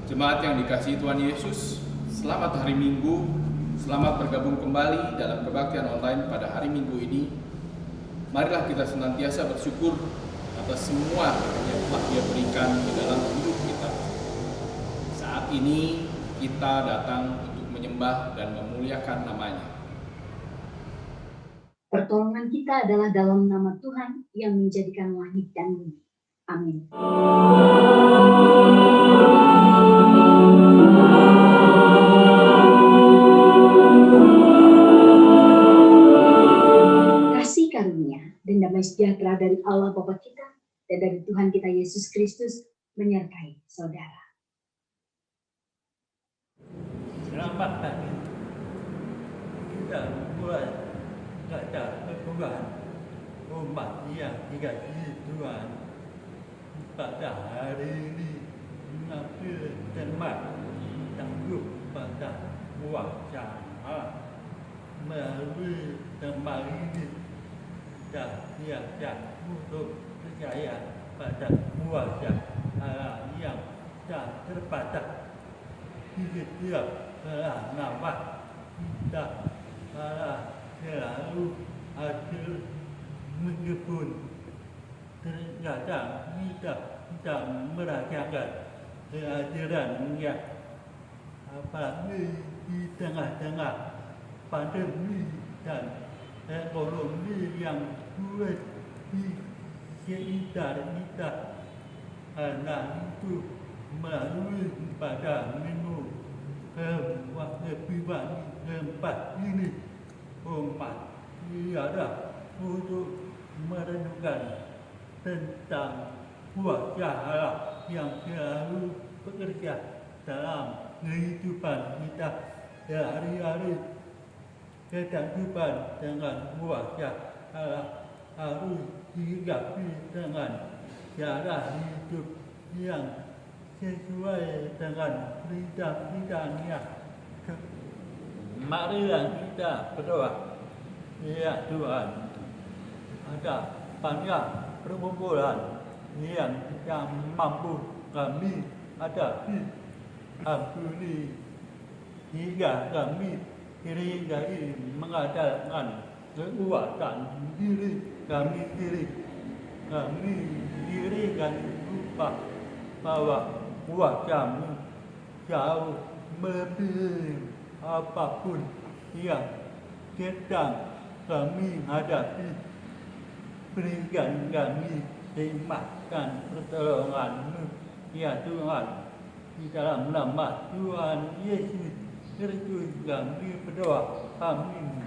Jemaat yang dikasihi Tuhan Yesus, selamat hari Minggu, selamat bergabung kembali dalam kebaktian online pada hari Minggu ini. Marilah kita senantiasa bersyukur atas semua yang telah Dia berikan di dalam hidup kita. Saat ini kita datang untuk menyembah dan memuliakan nama-Nya. Pertolongan kita adalah dalam nama Tuhan yang menjadikan langit dan bumi. Amin. Kasih karunia dan damai sejahtera dari Allah Bapa kita dan dari Tuhan kita Yesus Kristus menyertai saudara. Selamat pagi. Kita mulai baca Al-Quran umat yang dikasihi Tuhan pada hari ini mengambil tema tangguh pada wacana. Melalui tema ini kita siap untuk percaya pada wacana yang tak terbatas di setiap nama kita selalu hadir meskipun ternyata kita tidak merasakan kehadirannya, apalagi di tengah-tengah pandemi dan ekonomi yang sulit di sekitar kita. Karena itu melalui pada minggu waktu pribadi keempat ini umat tiada untuk merenungkan tentang kuasa Allah yang selalu bekerja dalam kehidupan kita sehari-hari. Kehidupan dengan kuasa Allah harus disikapi dengan cara hidup yang sesuai dengan perintah-perintahnya. Marilah kita berdoa. Ya Tuhan, ada banyak perkumpulan yang tidak mampu kami hadapi. Ampuni hingga kami diri mengandalkan kekuatan diri kami sendiri. Kami dirikan lupa bahwa kuasa-Mu jauh melebihi apapun yang sedang kami hadapi. Berikan kami hikmat dan pertolongan-Mu, ya Tuhan. Di dalam nama Tuhan Yesus Kristus kami berdoa. Amin.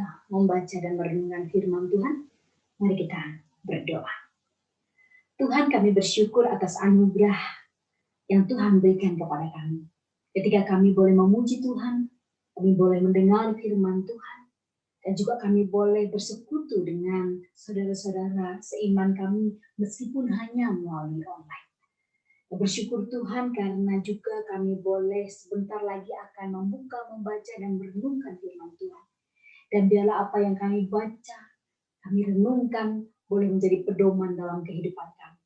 membuka, membaca, dan merenungkan firman Tuhan, mari kita berdoa. Tuhan, kami bersyukur atas anugerah yang Tuhan berikan kepada kami. Ketika kami boleh memuji Tuhan, kami boleh mendengar firman Tuhan, dan juga kami boleh bersekutu dengan saudara-saudara seiman kami meskipun hanya melalui online. Bersyukur Tuhan karena juga kami boleh sebentar lagi akan membuka, membaca, dan merenungkan firman Tuhan. Dan biarlah apa yang kami baca, kami renungkan, boleh menjadi pedoman dalam kehidupan kami.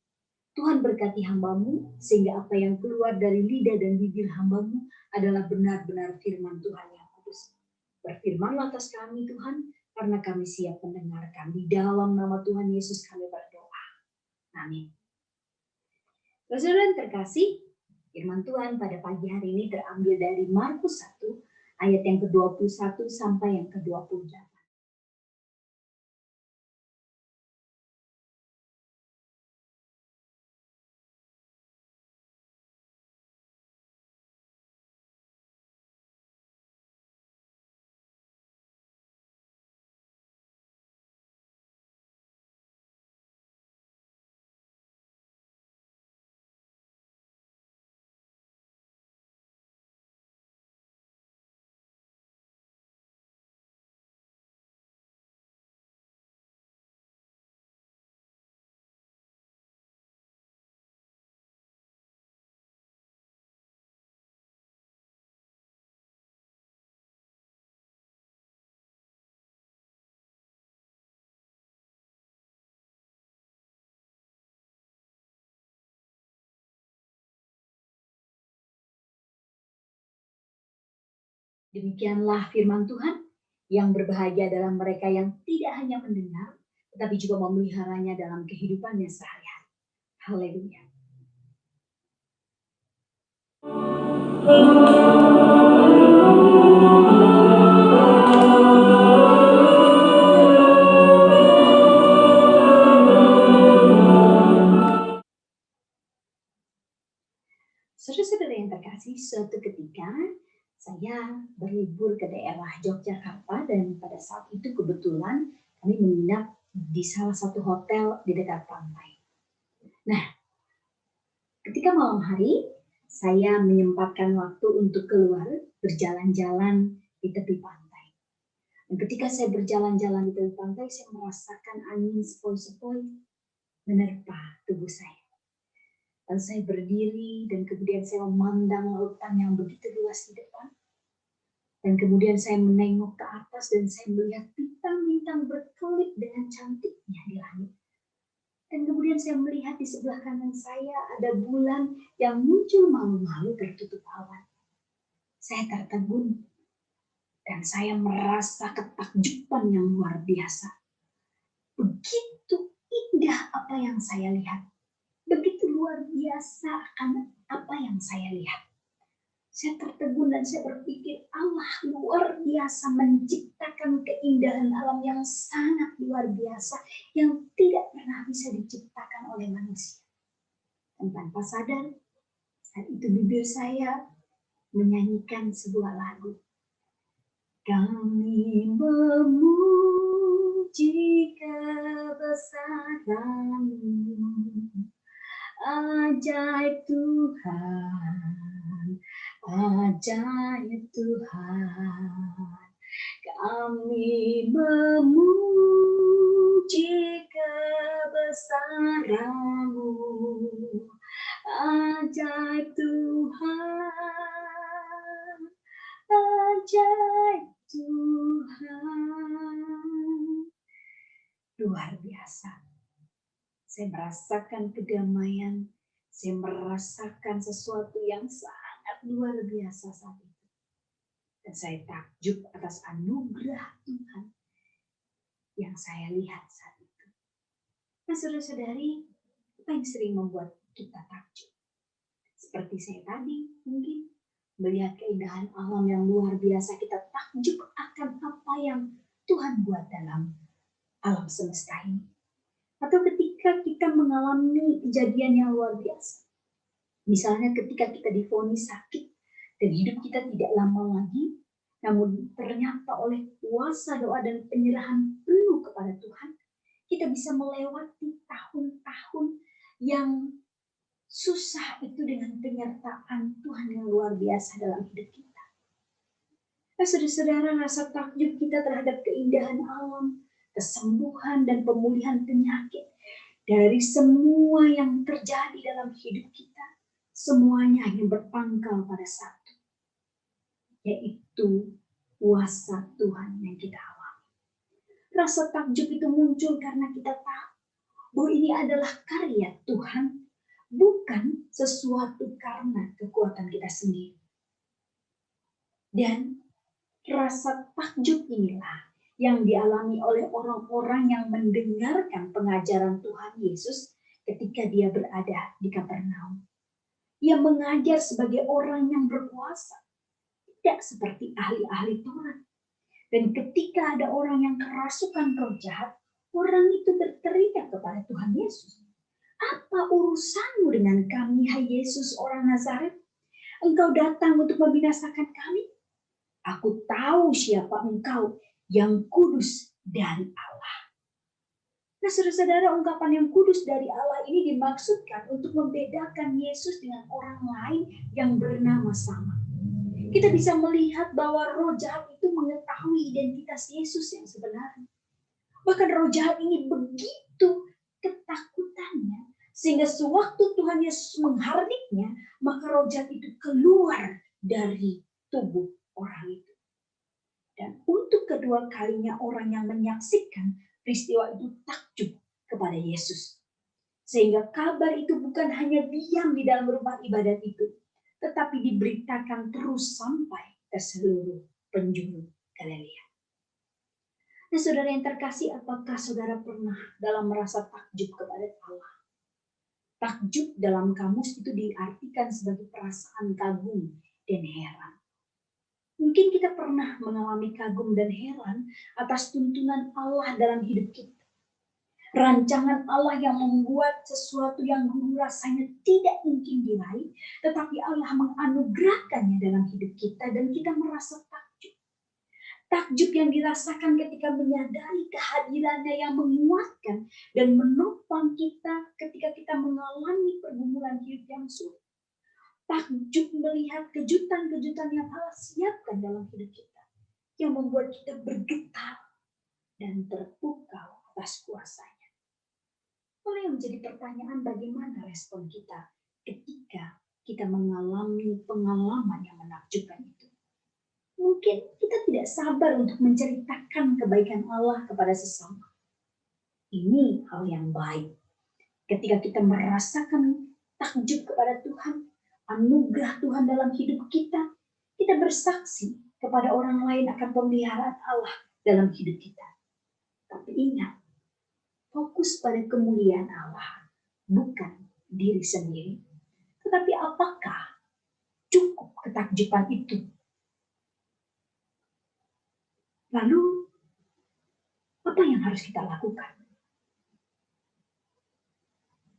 Tuhan berkati hamba-Mu, sehingga apa yang keluar dari lidah dan bibir hamba-Mu adalah benar-benar firman Tuhan yang kudus. Berfirmanlah atas kami Tuhan, karena kami siap mendengarkan. Di dalam nama Tuhan Yesus kami berdoa. Amin. Saudara yang terkasih, firman Tuhan pada pagi hari ini terambil dari Markus 1, ayat yang ke-21 sampai yang ke-28. Demikianlah firman Tuhan, yang berbahagia adalah mereka yang tidak hanya mendengar, tetapi juga memeliharanya dalam kehidupannya sehari-hari. Haleluya. Saudara-saudara yang terkasih, suatu ketika saya berlibur ke daerah Yogyakarta, dan pada saat itu kebetulan kami menginap di salah satu hotel di dekat pantai. Nah, ketika malam hari saya menyempatkan waktu untuk keluar berjalan-jalan di tepi pantai. Dan ketika saya berjalan-jalan di tepi pantai, saya merasakan angin sepoi-sepoi menerpa tubuh saya. Lalu saya berdiri dan kemudian saya memandang lautan yang begitu luas di depan. Dan kemudian saya menengok ke atas dan saya melihat bintang-bintang berkelip dengan cantiknya di langit. Dan kemudian saya melihat di sebelah kanan saya ada bulan yang muncul malu-malu tertutup awan. Saya tertegun dan saya merasa ketakjuban yang luar biasa. Begitu indah apa yang saya lihat. Begitu luar biasa akan apa yang saya lihat. Saya tertegun dan saya berpikir Allah luar biasa menciptakan keindahan alam yang sangat luar biasa yang tidak pernah bisa diciptakan oleh manusia. Dan tanpa sadar, saat itu bibir saya menyanyikan sebuah lagu. Kami memuji kebesaran-Mu, ajaib Tuhan, ajaib Tuhan. Kami memuji kebesaran-Mu, ajaib Tuhan, ajaib Tuhan. Luar biasa. Saya merasakan kedamaian, saya merasakan sesuatu yang sangat luar biasa saat itu. Dan saya takjub atas anugerah Tuhan yang saya lihat saat itu. Nah, saudara-saudari, apa yang sering membuat kita takjub? Seperti saya tadi, mungkin melihat keindahan alam yang luar biasa, kita takjub akan apa yang Tuhan buat dalam alam semesta ini. Atau ketika kita mengalami kejadian yang luar biasa. Misalnya ketika kita divonis sakit dan hidup kita tidak lama lagi, Namun ternyata oleh kuasa doa dan penyerahan penuh kepada Tuhan, kita bisa melewati tahun-tahun yang susah itu dengan penyertaan Tuhan yang luar biasa dalam hidup kita. Nah, saudara-saudara, rasa takjub kita terhadap keindahan alam, kesembuhan dan pemulihan penyakit dari semua yang terjadi dalam hidup kita, semuanya yang berpangkal pada satu, yaitu kuasa Tuhan yang kita alami. Rasa takjub itu muncul karena kita tahu bahwa ini adalah karya Tuhan, bukan sesuatu karena kekuatan kita sendiri. Dan rasa takjub inilah yang dialami oleh orang-orang yang mendengarkan pengajaran Tuhan Yesus ketika dia berada di Kapernaum. Ia mengajar sebagai orang yang berkuasa, tidak seperti ahli-ahli Taurat. Dan ketika ada orang yang kerasukan roh jahat, orang itu berteriak kepada Tuhan Yesus. Apa urusanmu dengan kami, hai Yesus orang Nazaret? Engkau datang untuk membinasakan kami? Aku tahu siapa engkau, yang kudus dari Allah. Nah, saudara-saudara, ungkapan yang kudus dari Allah ini dimaksudkan untuk membedakan Yesus dengan orang lain yang bernama sama. Kita bisa melihat bahwa roh jahat itu mengetahui identitas Yesus yang sebenarnya. Bahkan roh jahat ini begitu ketakutannya, sehingga sewaktu Tuhan Yesus menghardiknya, maka roh jahat itu keluar dari tubuh orang itu. Dan untuk kedua kalinya orang yang menyaksikan peristiwa itu takjub kepada Yesus. Sehingga kabar itu bukan hanya diam di dalam rumah ibadat itu, tetapi diberitakan terus sampai ke seluruh penjuru Galilea. Nah, saudara yang terkasih, apakah saudara pernah dalam merasa takjub kepada Allah? Takjub dalam kamus itu diartikan sebagai perasaan kagum dan heran. Mungkin kita pernah mengalami kagum dan heran atas tuntunan Allah dalam hidup kita. Rancangan Allah yang membuat sesuatu yang dulu rasanya tidak mungkin diraih, tetapi Allah menganugerahkannya dalam hidup kita dan kita merasa takjub. Takjub yang dirasakan ketika menyadari kehadirannya yang menguatkan dan menopang kita ketika kita mengalami pergumulan hidup yang sulit. Takjub melihat kejutan-kejutan yang Allah siapkan dalam hidup kita, yang membuat kita bergetar dan terpukau atas kuasanya. Oleh yang menjadi pertanyaan, bagaimana respon kita ketika kita mengalami pengalaman yang menakjubkan itu? Mungkin kita tidak sabar untuk menceritakan kebaikan Allah kepada sesama. Ini hal yang baik. Ketika kita merasakan takjub kepada Tuhan, anugerah Tuhan dalam hidup kita, kita bersaksi kepada orang lain akan pemeliharaan Allah dalam hidup kita. Tapi ingat, fokus pada kemuliaan Allah, bukan diri sendiri. Tetapi apakah cukup ketakjuban itu? Lalu, apa yang harus kita lakukan?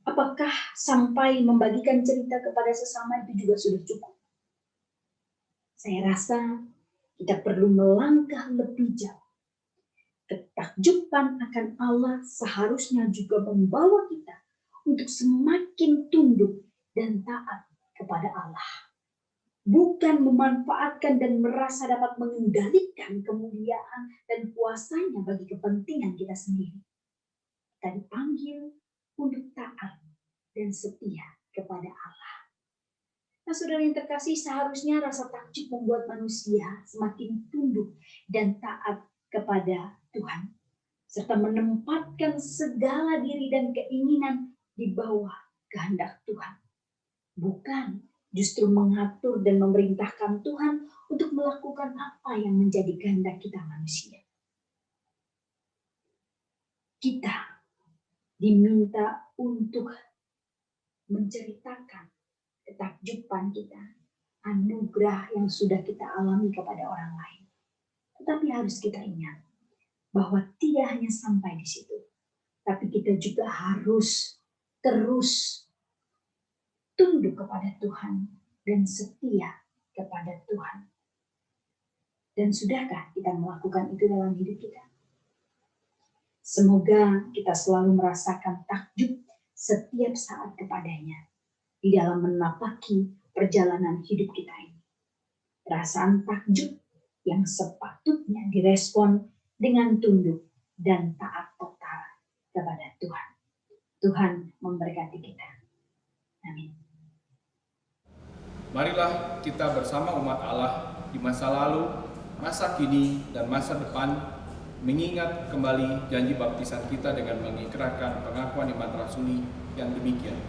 Apakah sampai membagikan cerita kepada sesama itu juga sudah cukup? Saya rasa kita perlu melangkah lebih jauh. Ketakjuban akan Allah seharusnya juga membawa kita untuk semakin tunduk dan taat kepada Allah. Bukan memanfaatkan dan merasa dapat mengendalikan kemuliaan dan kuasanya bagi kepentingan kita sendiri. Kita dipanggil untuk taat dan setia kepada Allah. Nah, saudara yang terkasih, seharusnya rasa takjub membuat manusia semakin tunduk dan taat kepada Tuhan, serta menempatkan segala diri dan keinginan di bawah kehendak Tuhan. Bukan justru mengatur dan memerintahkan Tuhan untuk melakukan apa yang menjadi kehendak kita manusia. Kita diminta untuk menceritakan ketakjuban kita, anugerah yang sudah kita alami kepada orang lain. Tetapi harus kita ingat bahwa tidak hanya sampai di situ, tapi kita juga harus terus tunduk kepada Tuhan dan setia kepada Tuhan. Dan sudahkah kita melakukan itu dalam hidup kita? Semoga kita selalu merasakan takjub setiap saat kepadanya di dalam menapaki perjalanan hidup kita ini. Perasaan takjub yang sepatutnya direspon dengan tunduk dan taat total kepada Tuhan. Tuhan memberkati kita. Amin. Marilah kita bersama umat Allah di masa lalu, masa kini, dan masa depan mengingat kembali janji baptisan kita dengan mengikrarkan pengakuan iman rasuli yang demikian.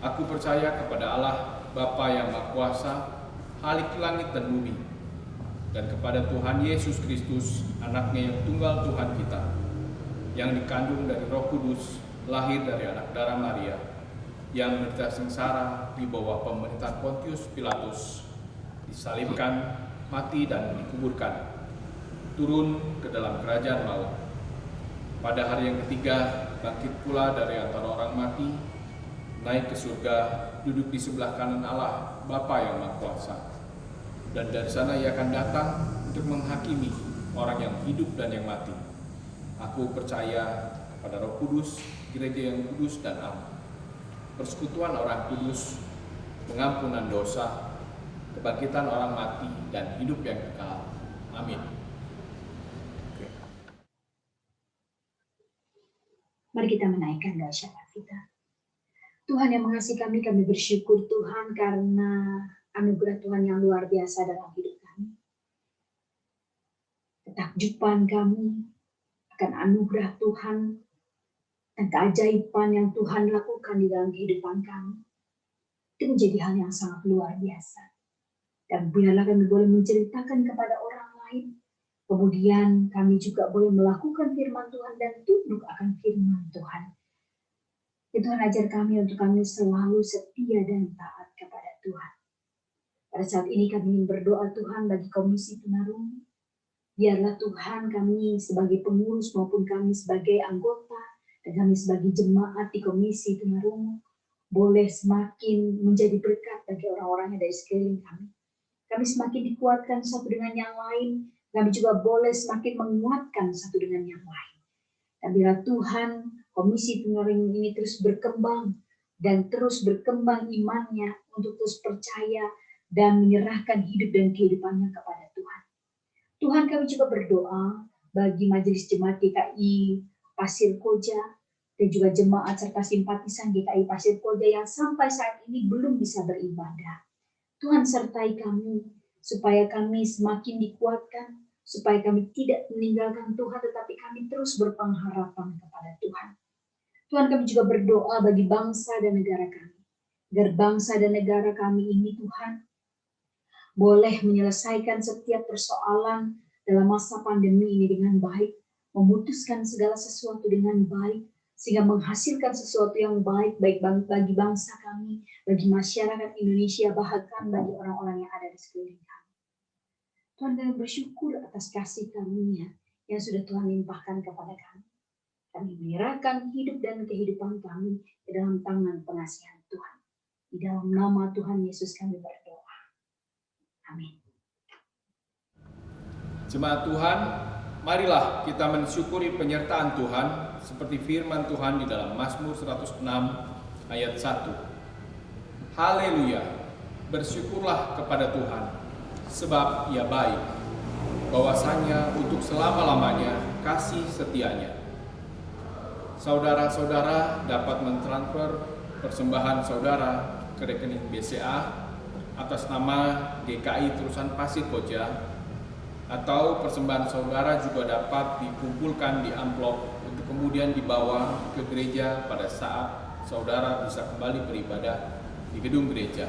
Aku percaya kepada Allah, Bapa yang Maha Kuasa, Khalik langit dan bumi, dan kepada Tuhan Yesus Kristus, anaknya yang tunggal Tuhan kita, yang dikandung dari Roh Kudus, lahir dari anak darah Maria, yang menderita sengsara di bawah pemerintahan Pontius Pilatus, disalibkan, mati dan dikuburkan, turun ke dalam kerajaan maut. Pada hari yang ketiga, bangkit pula dari antara orang mati, naik ke surga, duduk di sebelah kanan Allah, Bapa yang Maha Kuasa. Dan dari sana Ia akan datang untuk menghakimi orang yang hidup dan yang mati. Aku percaya pada Roh Kudus, gereja yang kudus dan am, persekutuan orang kudus, pengampunan dosa, kebangkitan orang mati, dan hidup yang kekal. Amin. Mari kita menaikkan doa syafaat kita. Tuhan yang mengasihi kami bersyukur Tuhan karena anugerah Tuhan yang luar biasa dalam hidup kami. Ketakjuban kami akan anugerah Tuhan dan keajaiban yang Tuhan lakukan di dalam kehidupan kami. Itu menjadi hal yang sangat luar biasa. Dan biarlah kami boleh menceritakan kepada orang lain. Kemudian kami juga boleh melakukan firman Tuhan dan tunduk akan firman Tuhan. Ya Tuhan, ajar kami untuk kami selalu setia dan taat kepada Tuhan. Pada saat ini kami ingin berdoa Tuhan bagi Komisi Tunarungu. Biarlah Tuhan kami sebagai pengurus maupun kami sebagai anggota dan kami sebagai jemaat di Komisi Tunarungu boleh semakin menjadi berkat bagi orang-orang yang dari sekeliling kami. Kami semakin dikuatkan satu dengan yang lain. Kami juga boleh semakin menguatkan satu dengan yang lain. Dan biarlah Tuhan Komisi Tunarungu ini terus berkembang dan terus berkembang imannya untuk terus percaya dan menyerahkan hidup dan kehidupannya kepada Tuhan. Tuhan, kami juga berdoa bagi Majelis Jemaat GKI Pasir Koja dan juga jemaat serta simpatisan GKI Pasir Koja yang sampai saat ini belum bisa beribadah. Tuhan sertai kami supaya kami semakin dikuatkan, supaya kami tidak meninggalkan Tuhan tetapi kami terus berpengharapan kepada Tuhan. Tuhan, kami juga berdoa bagi bangsa dan negara kami. Agar bangsa dan negara kami ini Tuhan boleh menyelesaikan setiap persoalan dalam masa pandemi ini dengan baik, memutuskan segala sesuatu dengan baik, sehingga menghasilkan sesuatu yang baik bagi bangsa kami, bagi masyarakat Indonesia, bahkan bagi orang-orang yang ada di sekeliling kami. Tuhan, kami bersyukur atas kasih karunia yang sudah Tuhan limpahkan kepada kami. Kami menyerahkan hidup dan kehidupan kami ke dalam tangan pengasihan Tuhan. Di dalam nama Tuhan Yesus kami berdoa. Amin. Jemaat Tuhan, marilah kita mensyukuri penyertaan Tuhan seperti firman Tuhan di dalam Mazmur 106 ayat 1. Haleluya, bersyukurlah kepada Tuhan, sebab Ia baik, bahwasanya untuk selama-lamanya kasih setianya. Saudara-saudara dapat mentransfer persembahan saudara ke rekening BCA atas nama GKI Terusan Pasir Koja, atau persembahan saudara juga dapat dikumpulkan di amplop untuk kemudian dibawa ke gereja pada saat saudara bisa kembali beribadah di gedung gereja.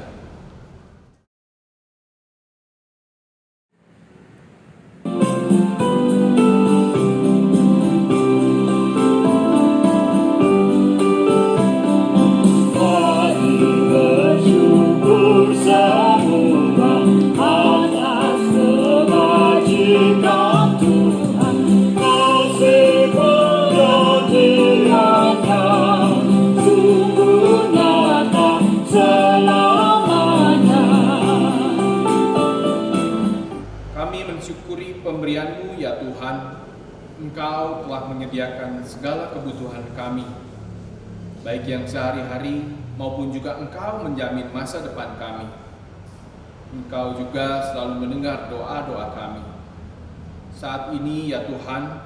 Sungguh nyata selama ya Tuhan, Engkau telah menyediakan segala kebutuhan kami, baik yang sehari-hari maupun juga Engkau menjamin masa depan kami. Engkau juga selalu mendengar doa-doa kami. Saat ini ya Tuhan,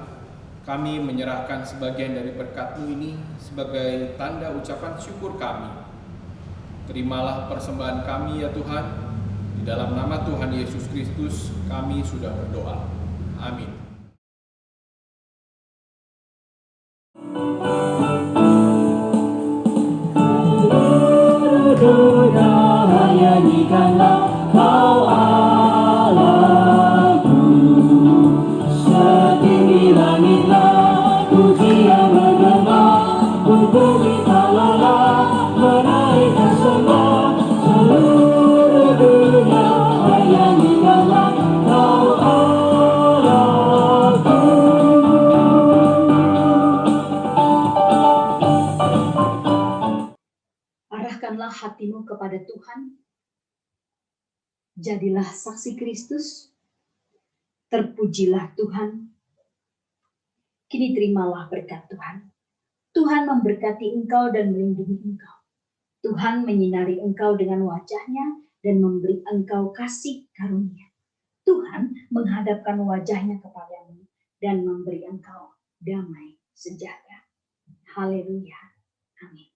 kami menyerahkan sebagian dari berkat-Mu ini sebagai tanda ucapan syukur kami. Terimalah persembahan kami ya Tuhan. Di dalam nama Tuhan Yesus Kristus kami sudah berdoa. Amin. Nyanyikanlah kau Allahku, setinggi langitlah pujian bergema, bumi tawalah menaikkan sembah, seluruh dunia nyanyikanlah kau Allahku. Arahkanlah hatimu kepada Tuhan. Jadilah saksi Kristus. Terpujilah Tuhan. Kini terimalah berkat Tuhan. Tuhan memberkati engkau dan melindungi engkau. Tuhan menyinari engkau dengan wajahnya dan memberi engkau kasih karunia. Tuhan menghadapkan wajahnya kepadamu dan memberi engkau damai sejahtera. Haleluya. Amin.